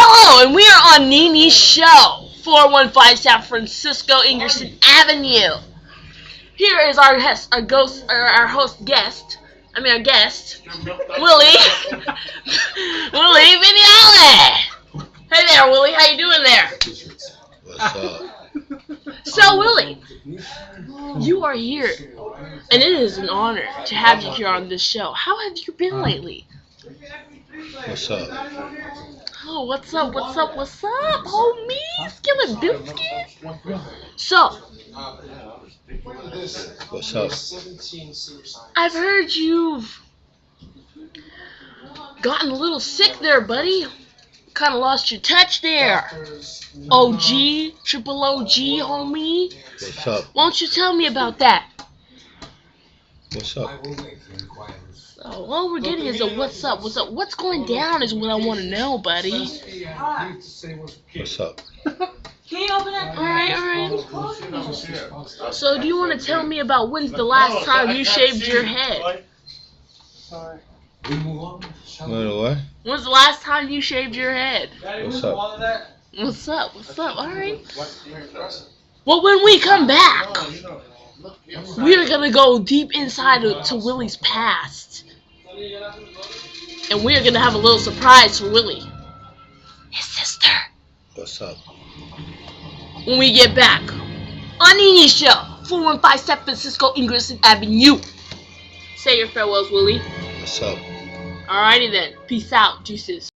Hello, and we are on Nini's show, 415 San Francisco, Ingerson Avenue. Here is our guest, our guest, Willie, Willie Vignale. Hey there, Willie, how you doing there? What's up? So, Willie, you are here, and it is an honor to have you here on this show. How have you been lately? What's up? Oh, what's up, homie? Skillet biscuit? So, What's up? I've heard you've gotten a little sick there, buddy. Kind of lost your touch there. OG, triple OG, homie. What's up? Why don't you tell me about that? What's up? So, all we're getting is a what's up. What's going down is what I want to know, buddy. What's up? Can you open it? Alright. So, do you want to tell me about when's the last time you shaved your head? What? When's the last time you shaved your head? What's up? What's up? Alright. Well, when we come back, we're gonna go deep inside to Willie's past. And we're gonna have a little surprise for Willie. His sister. What's up? When we get back on Nini's show, 415 San Francisco, Ingerson Avenue. Say your farewells, Willie. What's up? Alrighty then. Peace out, juices.